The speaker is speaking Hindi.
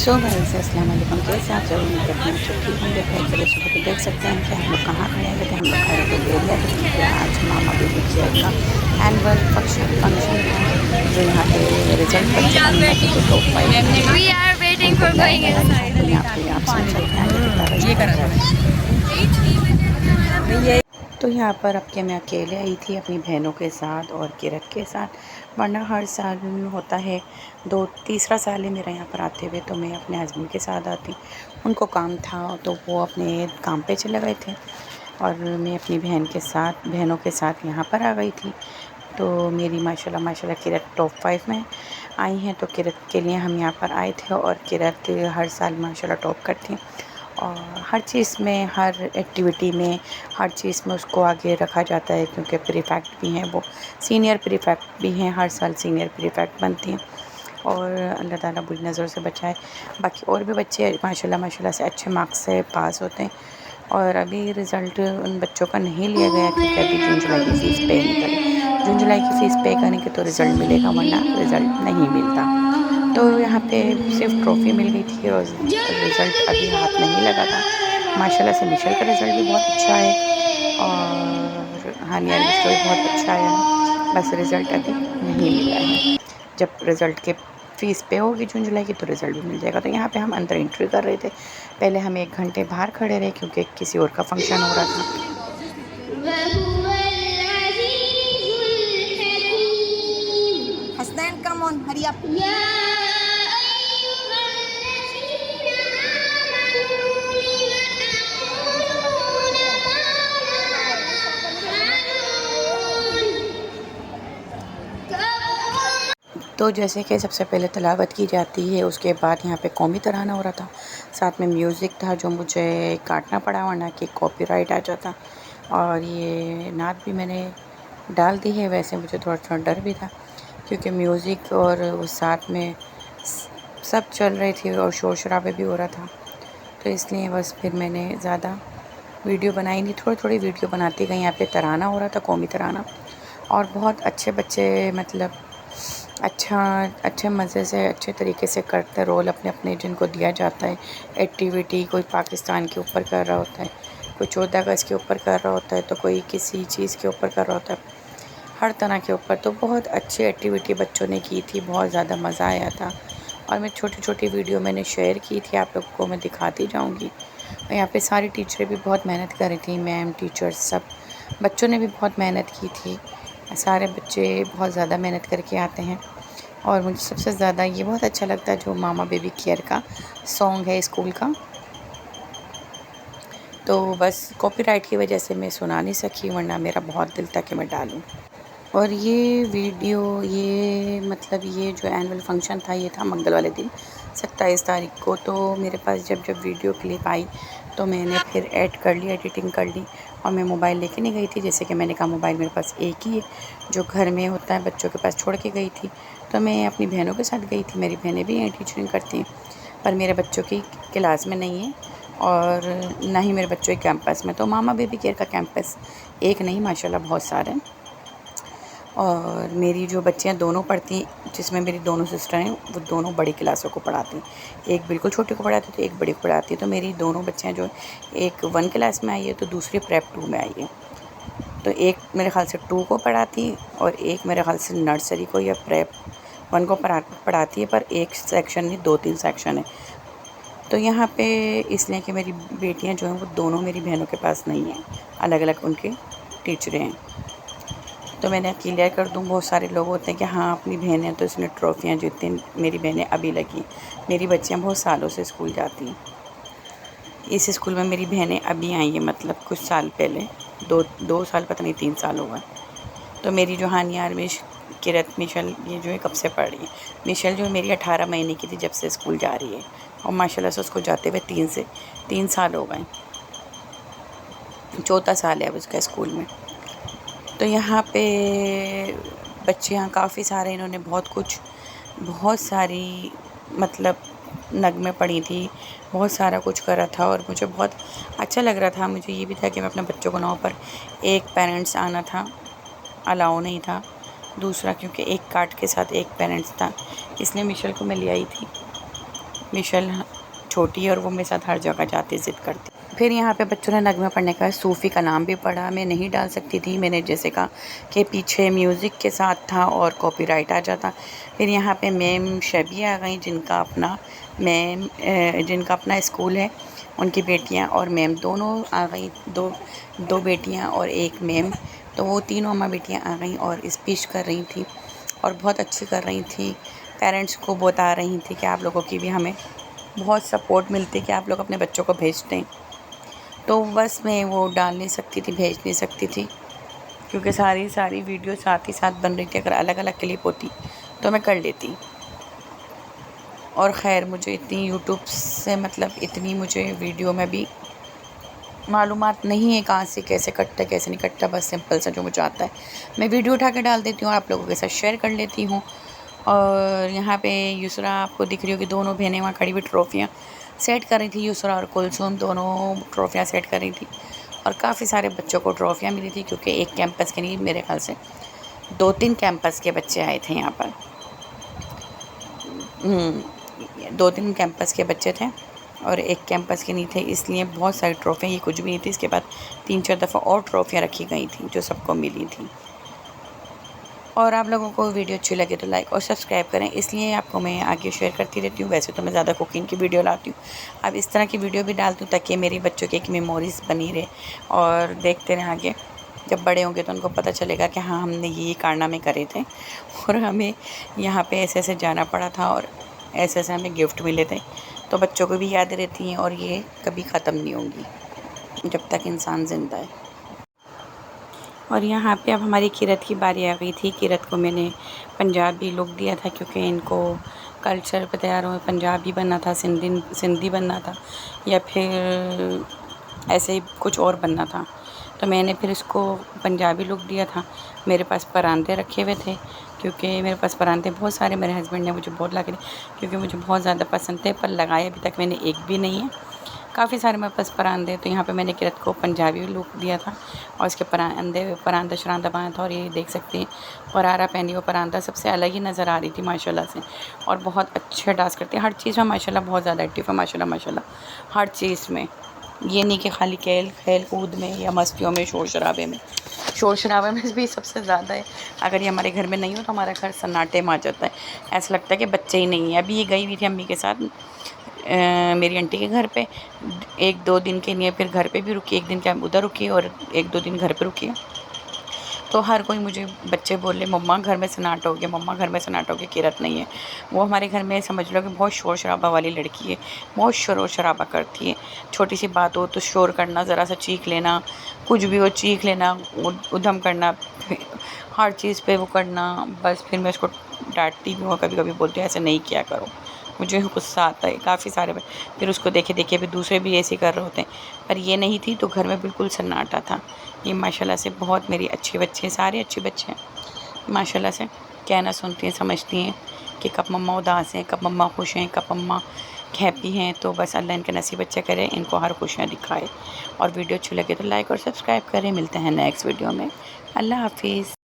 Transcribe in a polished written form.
सो गाइस अस्सलाम वालेकुम, कैसे आप जरूर उम्मीद करते हैं तो ठीक होंगे। चलिए सुबह तो देख सकते हैं कि हम लोग कहाँ खड़े हुए थे। हम लोग खड़े थे एरिया पे क्योंकि आज मामा बेबी केयर का एनुअल फंक्शन था, जो यहाँ पे रिजल्ट बच्चों का मिला था जो टॉप 5 में आए We थे are waiting उनको for बुलाया going गया था। inside. तो यहाँ पे आप सुन सकते हैं आगे कितना रश था। तो यहाँ पर अब के मैं अकेले आई थी अपनी बहनों के साथ और किरत के साथ, वरना हर साल होता है। तीसरा साल है मेरा यहाँ पर आते हुए, तो मैं अपने हस्बैंड के साथ आती। उनको काम था तो वो अपने काम पे चले गए थे और मैं अपनी बहनों के साथ यहाँ पर आ गई थी। तो मेरी माशाल्लाह किरत टॉप 5 में आई हैं, तो किरत के लिए हम यहाँ पर आए थे। और किरत हर साल माशाल्लाह टॉप करती हैं और हर चीज़ में, हर एक्टिविटी में, हर चीज़ में उसको आगे रखा जाता है क्योंकि प्रीफेक्ट भी हैं वो, सीनियर प्रीफेक्ट भी हैं, हर साल सीनियर प्रीफेक्ट बनती हैं। और अल्लाह ताला बुरी नज़रों से बचाए। बाकी और भी बच्चे माशाल्लाह से अच्छे मार्क्स से पास होते हैं। और अभी रिज़ल्ट उन बच्चों का नहीं लिया गया क्योंकि अभी जून जुलाई की फ़ीस पे नहीं करी। जून जुलाई की फ़ीस पे करेंगे तो रिज़ल्ट मिलेगा, वरना रिज़ल्ट नहीं मिलता। तो यहाँ पे सिर्फ ट्रॉफ़ी मिल गई थी और रिज़ल्ट अभी हाथ नहीं लगा था। माशाल्लाह से मिशेल का रिज़ल्ट भी बहुत अच्छा है और हानिया अरबिश का भी बहुत अच्छा आया है, बस रिज़ल्ट अभी नहीं मिला है। जब रिज़ल्ट के फ़ीस पे होगी जून जुलाई की तो रिज़ल्ट भी मिल जाएगा। तो यहाँ पे हम अंदर एंट्री कर रहे थे। पहले हम 1 घंटे बाहर खड़े रहे क्योंकि किसी और का फंक्शन हो रहा था। Hasnan, come on, hurry up. तो जैसे कि सबसे पहले तिलावत की जाती है, उसके बाद यहाँ पे कौमी तराना हो रहा था, साथ में म्यूज़िक था जो मुझे काटना पड़ा वरना कि कॉपीराइट आ जाता। और ये नात भी मैंने डाल दी है। वैसे मुझे थोड़ा डर भी था क्योंकि म्यूज़िक और वो साथ में सब चल रही थी और शोर शराबे भी हो रहा था, तो इसलिए बस फिर मैंने ज़्यादा वीडियो बनाई नहीं, थोड़ी वीडियो बनाती गई। यहाँ पे तराना हो रहा था, कौमी तराना, और बहुत अच्छे बच्चे मतलब अच्छे मज़े से अच्छे तरीके से करते रोल अपने अपने जिनको दिया जाता है एक्टिविटी। कोई पाकिस्तान के ऊपर कर रहा होता है, कोई 14 अगस्त के ऊपर कर रहा होता है, तो कोई किसी चीज़ के ऊपर कर रहा होता है, हर तरह के ऊपर। तो बहुत अच्छी एक्टिविटी बच्चों ने की थी, बहुत ज़्यादा मज़ा आया था। और मैं छोटी वीडियो मैंने शेयर की थी, आप लोगों को मैं दिखाती जाऊँगी। और यहाँ पे सारी टीचरें भी बहुत मेहनत कर रही थी, मैम टीचर्स सब। बच्चों ने भी बहुत मेहनत की थी, सारे बच्चे बहुत ज़्यादा मेहनत करके आते हैं। और मुझे सबसे ज़्यादा ये बहुत अच्छा लगता है जो मामा बेबी केयर का सॉन्ग है स्कूल का। तो बस कॉपीराइट की वजह से मैं सुना नहीं सकी, वरना मेरा बहुत दिल था कि मैं डालूँ। और ये वीडियो, ये मतलब ये जो एनुअल फंक्शन था ये था मंगल वाले दिन 27 तारीख को। तो मेरे पास जब वीडियो क्लिप आई तो मैंने फिर ऐड कर ली, एडिटिंग कर ली। और मैं मोबाइल लेके नहीं गई थी, जैसे कि मैंने कहा मोबाइल मेरे पास एक ही है जो घर में होता है, बच्चों के पास छोड़ के गई थी। तो मैं अपनी बहनों के साथ गई थी, मेरी बहनें भी यहीं टीचिंग करती हैं, पर मेरे बच्चों की क्लास में नहीं है और ना ही मेरे बच्चों के कैंपस में। तो मामा बेबी केयर का कैंपस एक नहीं माशाल्लाह बहुत सारे हैं। और मेरी जो बच्चियाँ दोनों पढ़ती हैं, जिसमें मेरी दोनों सिस्टर हैं, वो दोनों बड़ी क्लासों को पढ़ाती हैं। एक बिल्कुल छोटे को पढ़ाती है तो एक बड़ी को पढ़ाती है। तो मेरी दोनों बच्चियाँ जो एक 1 क्लास में आई है तो दूसरी प्रेप 2 में आई है। तो एक मेरे ख़्याल से 2 को पढ़ाती है और एक मेरे ख़्याल से नर्सरी को या प्रेप 1 को पढ़ाती है, पर एक सेक्शन नहीं 2-3 सेक्शन है। तो यहाँ पे इसलिए कि मेरी बेटियाँ जो हैं वो दोनों मेरी बहनों के पास नहीं हैं, अलग अलग उनके टीचरें हैं। तो मैंने क्लियर कर दूँ, बहुत सारे लोग होते हैं कि हाँ अपनी बहन है तो इसने ट्रॉफ़ियाँ जीती। मेरी बहनें अभी लगी, मेरी बच्चियाँ बहुत सालों से स्कूल जाती हैं। इस स्कूल में मेरी बहनें अभी आई हैं, मतलब कुछ साल पहले, 2 साल पता नहीं 3 साल हो गए। तो मेरी जो हानिया अरबिश, किरत, मिशेल ये जो है कब से पढ़ रही है। मिशेल जो है मेरी 18 महीने की थी जब से स्कूल जा रही है और माशाल्लाह से उसको जाते हुए 3 साल हो गए, 4था साल है अब उसका स्कूल में। तो यहाँ पे बच्चियाँ काफ़ी सारे, इन्होंने बहुत सारी मतलब नगमे पढ़ी थी, बहुत सारा कुछ करा था और मुझे बहुत अच्छा लग रहा था। मुझे ये भी था कि मैं अपने बच्चों को ना, पर एक पेरेंट्स आना था, अलाउ नहीं था। दूसरा क्योंकि एक कार्ड के साथ एक पेरेंट्स था, इसलिए मिशेल को मैं ले आई थी। मिशेल छोटी है और वो मेरे साथ हर जगह जाती ज़िद करती। फिर यहाँ पे बच्चों ने नगमा पढ़ने का सूफ़ी का नाम भी पढ़ा। मैं नहीं डाल सकती थी, मैंने जैसे कहा कि पीछे म्यूज़िक के साथ था और कॉपीराइट आ जाता। फिर यहाँ पे मैम शबी आ गई जिनका अपना स्कूल है, उनकी बेटियाँ और मैम दोनों आ गई, दो बेटियाँ और एक मैम। तो वो तीनों अम्मा बेटियाँ आ गईं और स्पीच कर रही थी और बहुत अच्छी कर रही थी। पेरेंट्स को बता रही थी कि आप लोगों की भी हमें बहुत सपोर्ट मिलती है कि आप लोग अपने बच्चों को भेजते हैं। तो बस मैं वो डाल नहीं सकती थी, भेज नहीं सकती थी, क्योंकि सारी वीडियो साथ ही साथ बन रही थी। अगर अलग अलग क्लिप होती तो मैं कर लेती। और ख़ैर मुझे इतनी यूट्यूब से मतलब इतनी मुझे वीडियो में भी मालूमात नहीं है कहाँ से कैसे कटता है कैसे नहीं कटता। बस सिंपल सा जो मुझे आता है मैं वीडियो उठा के डाल देती हूँ, आप लोगों के साथ शेयर कर लेती हूँ। और यहाँ पे युसरा आपको दिख रही होगी, दोनों बहनें वहाँ खड़ी हुई ट्रॉफ़ियाँ सेट कर रही थी। युसरा और कुलसुम दोनों ट्रॉफ़ियाँ सेट कर रही थी और काफ़ी सारे बच्चों को ट्रॉफ़ियाँ मिली थी, क्योंकि एक कैंपस के नहीं, मेरे ख्याल से 2-3 कैंपस के बच्चे आए थे यहाँ पर। 2-3 कैंपस के बच्चे थे और एक कैंपस के नहीं थे, इसलिए बहुत सारी ट्रॉफ़ियाँ, ये कुछ भी नहीं थी। इसके बाद 3-4 दफ़ा और ट्रॉफ़ियाँ रखी गई थी जो सबको मिली थी। और आप लोगों को वीडियो अच्छी लगे तो लाइक और सब्सक्राइब करें, इसलिए आपको मैं आगे शेयर करती रहती हूँ। वैसे तो मैं ज़्यादा कुकिंग की वीडियो लाती हूँ, अब इस तरह की वीडियो भी डालती हूँ ताकि मेरे बच्चों की एक मेमोरीज़ बनी रहे और देखते रहें आगे। जब बड़े होंगे तो उनको पता चलेगा कि हाँ, हमने ये कारनामे करे थे और हमें यहाँ पे ऐसे जाना पड़ा था और ऐसे हमें गिफ्ट मिले थे। तो बच्चों को भी याद रहती हैं और ये कभी ख़त्म नहीं होंगी जब तक इंसान ज़िंदा है। और यहाँ पे अब हमारी किरत की बारी आ गई थी। किरत को मैंने पंजाबी लुक दिया था, क्योंकि इनको कल्चर पे तैयार हुए पंजाबी बनना था, सिंधी बनना था, या फिर ऐसे ही कुछ और बनना था। तो मैंने फिर इसको पंजाबी लुक दिया था। मेरे पास परांदे रखे हुए थे, क्योंकि मेरे पास परांदे बहुत सारे मेरे हस्बैंड ने मुझे बहुत ला के दिए, क्योंकि मुझे बहुत ज़्यादा पसंद थे, पर लगाए अभी तक मैंने एक भी नहीं है। काफ़ी सारे मेरे पास परांदे। तो यहाँ पे मैंने किरत को पंजाबी लुक दिया था और उसके परांदा शरांदा बनाया था। और ये देख सकते हैं परारा पहनी, वो परांदा सबसे अलग ही नज़र आ रही थी माशाल्लाह से, और बहुत अच्छा डांस करती है। हर चीज़ में माशाल्लाह बहुत ज़्यादा एक्टिव है माशाल्लाह हर चीज़ में। ये नहीं कि खाली खेल कूद में या मस्तियों में, शोर शराबे में भी सबसे ज़्यादा है। अगर ये हमारे घर में नहीं हो तो हमारा घर सन्नाटे में आ जाता है, ऐसा लगता है कि बच्चे ही नहीं हैं। अभी ये गई हुई थी अम्मी के साथ मेरी आंटी के घर पे 1-2 दिन के लिए, फिर घर पे भी रुकी, 1 दिन क्या उधर रुकी और 1-2 दिन घर पे रुकी। तो हर कोई मुझे बच्चे बोले मम्मा घर में सन्नाटा हो गया, मम्मा घर में सन्नाटा हो गया, किरत नहीं है। वो हमारे घर में समझ लो कि बहुत शोर शराबा वाली लड़की है, बहुत शोर शराबा करती है। छोटी सी बात हो तो शोर करना, ज़रा सा चीख लेना, कुछ भी हो चीख लेना, उधम करना, हर चीज़ पे वो करना। बस फिर मैं उसको डांटती भी हूँ, कभी कभी बोलती हूँ ऐसे नहीं किया करो, मुझे गुस्सा आता है। काफ़ी सारे फिर उसको देखे देखे भी दूसरे भी ऐसे कर रहे होते हैं, पर ये नहीं थी तो घर में बिल्कुल सन्नाटा था। ये माशाल्लाह से बहुत मेरी अच्छे बच्चे हैं, सारे अच्छे बच्चे हैं माशाल्लाह से। कहना सुनती हैं, समझती हैं कि कब मम्मा उदास हैं, कब मम्मा खुश हैं, कब मम्मा हैप्पी हैं। तो बस अल्लाह इनके नसीब अच्छे करे, इनको हर खुशियाँ दिखाए। और वीडियो अच्छी लगे तो लाइक और सब्सक्राइब करें। मिलते हैं नेक्स्ट वीडियो में। अल्लाह हाफिज़।